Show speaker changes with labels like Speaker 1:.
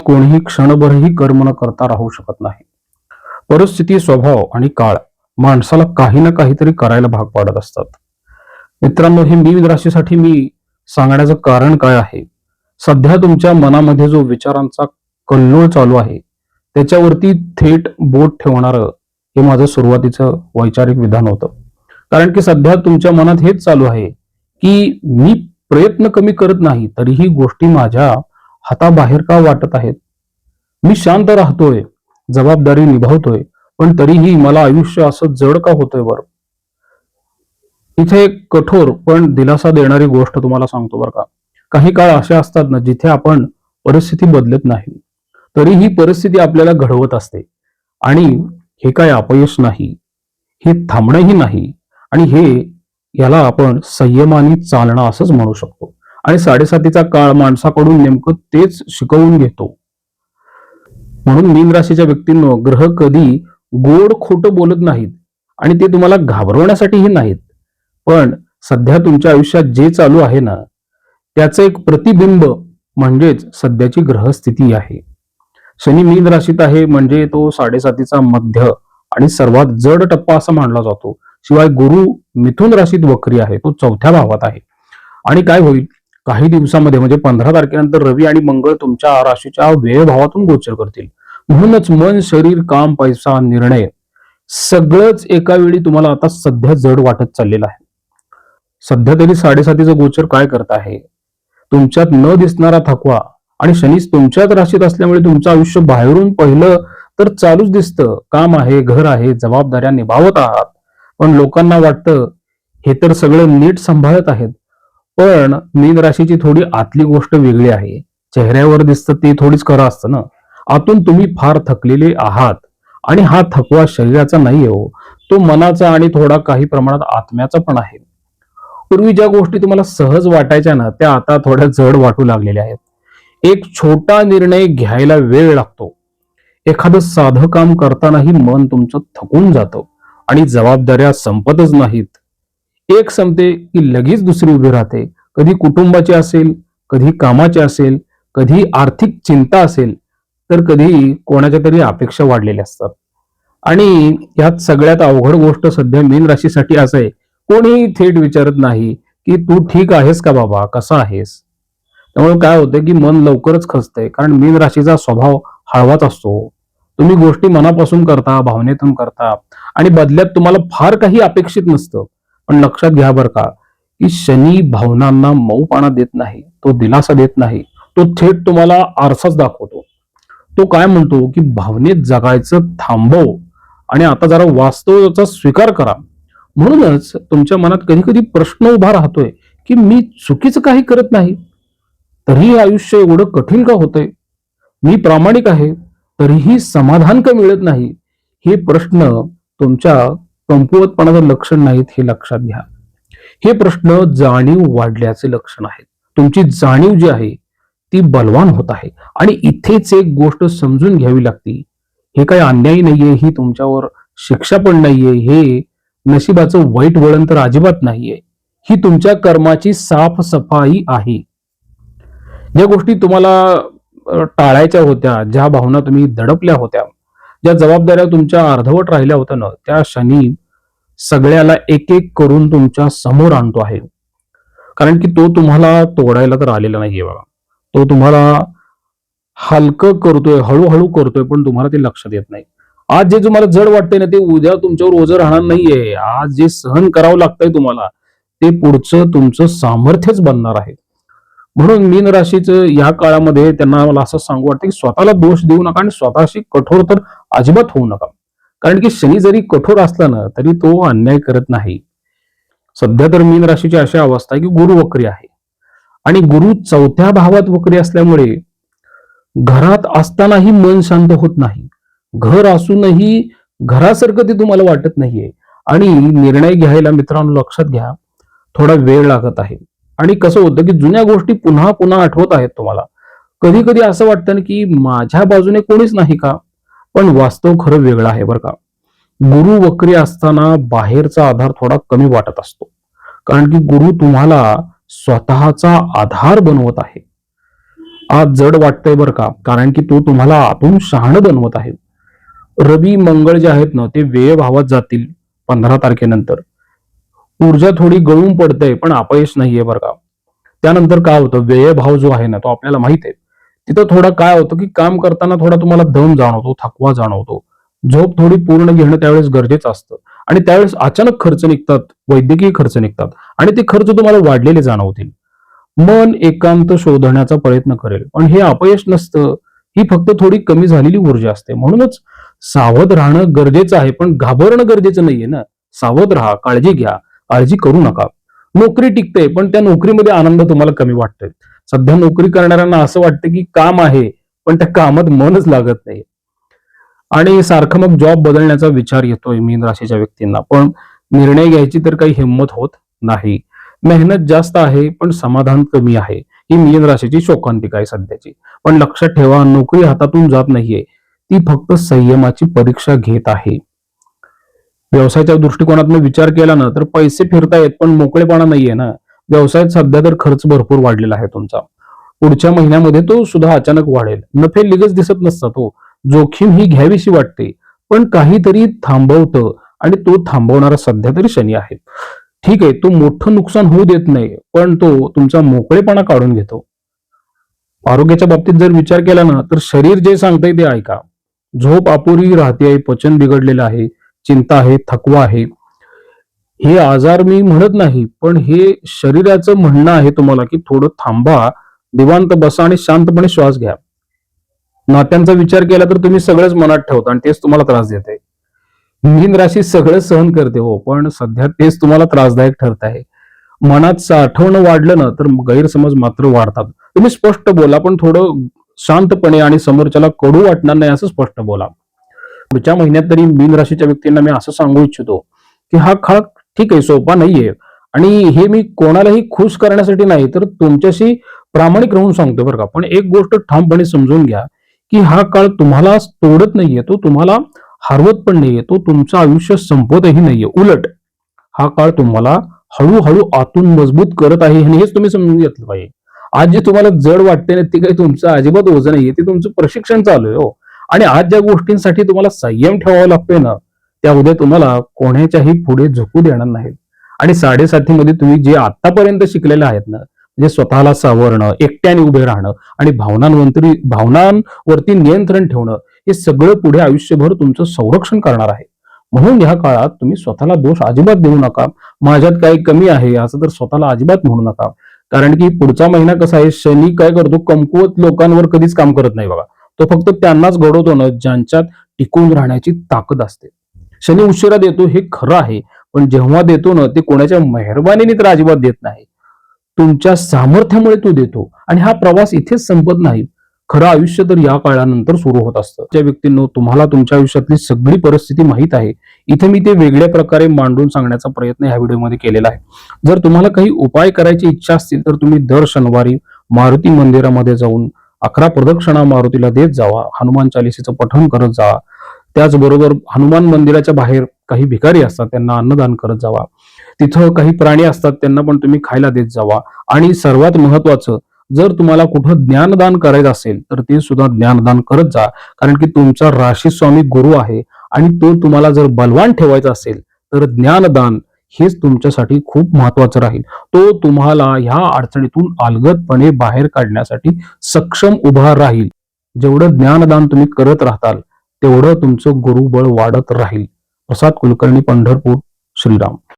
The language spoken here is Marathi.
Speaker 1: कोणीही क्षणभरही कर्म न करता राहू शकत नाही. परिस्थिती, स्वभाव आणि काळ माणसाला काही ना काहीतरी करायला भाग पाडत असतात. मित्रांनो, हे मीन राशीसाठी मी सांगण्याचं कारण काय आहे? सध्या तुमच्या मनामध्ये जो विचारांचा कल्लोळ चालू आहे, त्याच्यावरती थेट बोट ठेवणारं हे माझं सुरुवातीचं वैचारिक विधान होतं. कारण की सध्या तुमच्या मनात हेच चालू आहे, की मी प्रयत्न कमी करत नाही, तरीही गोष्टी माझ्या हाताबाहेर का वाटत आहेत? मी शांत राहतोय, जबाबदारी निभावतोय, पण तरीही मला आयुष्य असं जड का होतंय बरं? इथे एक कठोर पण दिलासा देणारी गोष्ट तुम्हाला सांगतो बरं का. काही काळ असे असतात ना, जिथे आपण परिस्थिती बदलत नाही, तरीही परिस्थिती आपल्याला घडवत असते. आणि हे काय अपयश नाही, हे थांबणंही नाही, आणि हे याला आपण संयमाने चालणं असंच म्हणू शकतो. आणि 7.5चा काळ माणसाकडून नेमकं तेच शिकवून घेतो. म्हणून मीन राशीच्या व्यक्तींनो, ग्रह कधी गोड खोटं बोलत नाहीत, आणि ते तुम्हाला घाबरवण्यासाठीही नाहीत. पण सध्या तुमच्या आयुष्यात जे चालू आहे ना, त्याचं एक प्रतिबिंब म्हणजेच सध्याची ग्रहस्थिती आहे. शनी मीन राशीत आहे म्हणजे तो 7.5चा मध्य आणि सर्वात जड टप्पा असा मानला जातो. शिवाय गुरु मिथुन राशीत वक्री आहे, तो 4थ्या भावात आहे. आणि काय होईल काही दिवसामध्ये, म्हणजे 15 तारखेनंतर रवी आणि मंगळ तुमच्या राशीच्या व्यय भावातून गोचर करतील. म्हणूनच मन, शरीर, काम, पैसा, निर्णय सगळंच एका वेळी तुम्हाला आता सध्या जड वाटत चाललेलं आहे. सध्या तरी 7.5चं गोचर काय करत आहे? तुमच्यात न दिसणारा थकवा, आणि शनीच तुमच्याच राशीत असल्यामुळे तुमचं आयुष्य बाहेरून पहिलं तर चालूच दिसतं. काम आहे, घर आहे, जबाबदाऱ्या निभावत आहात, पण लोकांना वाटतं हे तर सगळं नीट सांभाळत आहेत. पण मीन राशीची थोडी आतली गोष्ट वेगळी आहे. चेहऱ्यावर दिसतं ते थोडीच खरं असतं ना. आतून तुम्ही फार थकलेले आहात, आणि हा थकवा शरीराचा नाही हो, तो मनाचा आणि थोडा काही प्रमाणात आत्म्याचा पण आहे. पूर्वी ज्या गोष्टी तुम्हाला सहज वाटायच्या ना, त्या आता थोड्या जड वाटू लागलेल्या आहेत. एक छोटा निर्णय घ्यायला वेळ लागतो. एखादं साधं काम करतानाही मन तुमचं थकून जातं, आणि जबाबदाऱ्या संपतच नाहीत. एक संपते की लगेच दुसरी उभी राहते. कधी कुटुंबाची असेल, कधी कामाची असेल, कधी आर्थिक चिंता असेल, तर कधी कोणाच्या तरी अपेक्षा वाढलेल्या असतात. आणि यात सगळ्यात अवघड गोष्ट सध्या मीन राशीसाठी असं आहे, कोणीही थेट विचारत नाही की तू ठीक आहेस का बाबा, कसा आहेस? त्यामुळे काय होतं की मन लवकरच खचतंय, कारण मीन राशीचा स्वभाव हळवाच असतो. तुम्ही गोष्टी मनापासून करता, भावनेतून करता, आणि बदल्यात तुम्हाला फार काही अपेक्षित नसतं. पण लक्षात घ्या बरं का, की शनी भावनांना मऊपणा देत नाही, तो दिलासा देत नाही, तो थेट तुम्हाला आरसाच दाखवतो. तो काय म्हणतो की भावनेत जगायचं थांबव, आणि आता जरा वास्तवाचा स्वीकार करा. म्हणूनच तुमच्या मनात कधी कधी प्रश्न उभा राहतोय की मी चुकीचं काही करत नाही, तरीही आयुष्य एवढं कठीण का होतंय? मी प्रामाणिक आहे, तरीही समाधान का मिळत नाही? हे प्रश्न तुमच्या कमकुवतपणाचं लक्षण नाहीत, हे लक्षात घ्या. हे प्रश्न जाणीव वाढल्याचे लक्षण आहेत. तुमची जाणीव जी आहे ती बलवान होत आहे. आणि इथेच एक गोष्ट समजून घ्यावी लागती, हे काही अन्याय नाहीये, ही तुमच्यावर शिक्षा पण नाहीये, हे नशिबाचं वाईट वळण तर अजिबात नाहीये. ही तुमच्या कर्माची साफ सफाई आहे. ज्या गोष्टी तुम्हाला टाळायच्या होत्या, ज्या भावना तुम्ही दडपल्या होत्या, ज्या जबाबदाऱ्या तुमच्या अर्धवट राहिल्या होत्या ना, त्या शनी सगळ्याला एक एक करून तुमच्या समोर आणतो आहे. कारण की तो तुम्हाला तोडायला तर आलेला नाहीये बघा. तो तुम्हाला हलकं करतोय, हळूहळू करतोय, पण तुम्हाला ते लक्षात येत नाही. आज जे तुम्हाला जड वाटतंय ना, ते उद्या तुमच्यावर ओझं राहणार नाहीये. आज जे सहन करावं लागतंय तुम्हाला, ते पुढचं तुमचं सामर्थ्यच बनणार आहे. म्हणून मीन राशीचं या काळामध्ये त्यांना मला असं सांगू वाटतं की स्वतःला दोष देऊ नका, आणि स्वतःशी कठोर तर अजिबात होऊ नका. कारण की शनी जरी कठोर असला ना, तरी तो अन्याय करत नाही. सध्या तर मीन राशीची अशी अवस्था आहे की गुरु वक्री आहे, आणि गुरु 4थ्या भावात वक्री असल्यामुळे घरात असतानाही मन शांत होत नाही. घर असूनही घरासारखं ते तुम्हाला वाटत नाहीये. आणि निर्णय घ्यायला मित्रांनो लक्षात घ्या, थोडा वेळ लागत आहे. आणि कसं होतं की जुन्या गोष्टी पुन्हा पुन्हा आठवत आहेत तुम्हाला. कधी कधी असं वाटतं ना की माझ्या बाजूने कोणीच नाही का? पण वास्तव खरं वेगळं आहे बरं का. गुरु वक्री असताना बाहेरचा आधार थोडा कमी वाटत असतो, कारण की गुरु तुम्हाला स्वतःचा आधार बनवत आहे. आज जड वाटतंय बरं का, कारण की तो तुम्हाला आतून शहाणं बनवत आहे. रवी मंगळ जे आहेत ना ते व्यय भावात जातील 15 तारखेनंतर. ऊर्जा थोडी गळून पडते पण अपयश नाहीये बरं का. त्यानंतर काय होतं, व्यय भाव जो आहे ना तो आपल्याला माहित आहे. तिथं थोडं काय होतं की काम करताना थोडा तुम्हाला दम जाणवतो, थकवा जाणवतो. झोप थोडी पूर्ण घेणं त्यावेळेस गरजेचं असतं. आणि त्यावेळेस अचानक खर्च निघतात, वैद्यकीय खर्च निघतात आणि ते खर्च तुम्हाला वाढलेले जाणवतील. मन एकांत शोधण्याचा प्रयत्न करेल, पण हे अपयश नसतं. ही फक्त थोडी कमी झालेली ऊर्जा असते. म्हणूनच सावध राहणं गरजेचं आहे, पण घाबरणं गरजेचं नाहीये ना. सावध राहा, काळजी घ्या, काळजी करू नका. नोकरी टिकते, पण त्या नोकरीमध्ये आनंद तुम्हाला कमी वाटतोय. सध्या नोकरी करणाऱ्यांना असं वाटतं की काम आहे, पण त्या कामात मनच लागत नाही. आणि सारखं मग जॉब बदलण्याचा विचार येतोय मीन राशीच्या व्यक्तींना, पण निर्णय घ्यायची तर काही हिंमत होत नाही. मेहनत जास्त आहे, पण समाधान कमी आहे. ही मीन राशीची शोकांतिका आहे सध्याची. पण लक्षात ठेवा, नोकरी हातातून जात नाहीये. ती फक्त संयमाची परीक्षा घेत आहे. व्यवसायाच्या दृष्टिकोनातून विचार केला ना तर पैसे फिरतायत पण मोकळेपणा नाहीये ना. व्यवसायात सध्या तर खर्च भरपूर वाढलेला आहे तुमचा. पुढच्या महिन्यामध्ये तो सुद्धा अचानक वाढेल. नफे लगेच दिसत नसतात हो. जोखीम ही घ्यावीशी वाटते, पण काहीतरी थांबवतं आणि तो थांबवणारा सध्या तरी शनी आहे. ठीक आहे, तो मोठं नुकसान होऊ देत नाही, पण तो तुमचा मोकळेपणा काढून घेतो. आरोग्याच्या बाबतीत जर विचार केला ना तर शरीर जे सांगतंय ते ऐका. झोप अपुरी राहते, पचन बिघडलेलं आहे, चिंता आहे, थकवा आहे. हे आजार मी म्हणत नाही, पण हे शरीराचं म्हणणं आहे तुम्हाला की थोडं थांबा, निवांत बसा आणि शांतपणे श्वास घ्या. नात्यांचा विचार केला तर तुम्ही सगळंच मनात ठेवता आणि तेच तुम्हाला त्रास देते. मीन राशी सगळं सहन करते हो, पण सध्या तेच तुम्हाला त्रासदायक ठरत आहे. मनात साठवणं वाढलं ना तर गैरसमज मात्र वाढतात. तुम्ही स्पष्ट बोला, पण थोडं शांतपणे आणि समोरच्याला कडू वाटणार नाही असं स्पष्ट बोला. पुढच्या महिन्यात तरी मीन राशीच्या व्यक्तींना मी असं सांगू इच्छितो की हा काळ ठीक आहे, सोपा नाहीये. आणि हे मी कोणालाही खुश करण्यासाठी नाही, तर तुमच्याशी प्रामाणिक राहून सांगतो बरं का. पण एक गोष्ट ठामपणे समजून घ्या की हा काळ तुम्हाला तोडत नाहीये, तो तुम्हाला हरवत पण नाहीये, तो तुमचं आयुष्य संपवतही नाहीये. उलट हा काळ तुम्हाला हळूहळू आतून मजबूत करत आहे, आणि हेच तुम्ही समजून घेतलं पाहिजे. आज जे तुम्हाला जड वाटते ना ते काही तुमचं अजिबात ओझं नाहीये, ते तुमचं प्रशिक्षण चालू आहे हो. आणि आज ज्या गोष्टींसाठी तुम्हाला संयम ठेवावा लागतोय ना, त्या उद्या तुम्हाला कोणाच्याही पुढे झुकू देणार नाहीत. आणि 7.5 मध्ये तुम्ही जे आतापर्यंत शिकलेले आहेत ना, म्हणजे स्वतःला सावरणं, एकट्याने उभे राहणं आणि भावनांवरती नियंत्रण ठेवणं, हे सगळं पुढे आयुष्यभर तुमचं संरक्षण करणार आहे. म्हणून ह्या काळात तुम्ही स्वतःला दोष अजिबात देऊ नका. माझ्यात काही कमी आहे असं तर स्वतःला अजिबात म्हणू नका. कारण की पुढचा महिना कसा आहे, शनी काय करतो, कमकुवत लोकांवर कधीच काम करत नाही बघा. तो फक्त त्यांनाच घडवतो ना ज्यांच्यात टिकून राहण्याची ताकद असते. शनी उशिरा देतो हे खरं आहे, पण जेव्हा देतो ना ते कोणाच्या मेहरबानीने तर अजिबात देत नाही. तुमच्या सामर्थ्यामुळे तो देतो. आणि हा प्रवास इथेच संपत नाही. खरं आयुष्य तर या काळानंतर सुरू होत असतं. ज्या व्यक्तींनो तुम्हाला तुमच्या आयुष्यातली सगळी परिस्थिती माहीत आहे, इथे मी ते वेगळ्या प्रकारे मांडून सांगण्याचा प्रयत्न ह्या व्हिडिओमध्ये केलेला आहे. जर तुम्हाला काही उपाय करायची इच्छा असतील तर तुम्ही दर शनिवारी मारुती मंदिरामध्ये जाऊन 11 प्रदक्षिणा मारुतीला देत जावा, हनुमान चालिसेचं पठण करत जावा. त्याचबरोबर हनुमान मंदिराच्या बाहेर काही भिकारी असतात, त्यांना अन्नदान करत जावा. तिथं काही प्राणी असतात, त्यांना पण तुम्ही खायला देत जावा. आणि सर्वात महत्वाचं, जर तुम्हाला कुठं ज्ञानदान करायचं असेल तर ते सुद्धा ज्ञानदान करत जा. कारण की तुमचा राशी स्वामी गुरु आहे, आणि तो तुम्हाला जर बलवान ठेवायचा असेल तर ज्ञानदान हेच तुमच्यासाठी खूप महत्वाचं राहील. तो तुम्हाला ह्या अडचणीतून अलगदपणे बाहेर काढण्यासाठी सक्षम उभा राहील. जेवढं ज्ञानदान तुम्ही करत राहताल तेवढं तुमचं गुरुबळ वाढत राहील. प्रसाद कुलकर्णी, पंढरपूर. श्रीराम.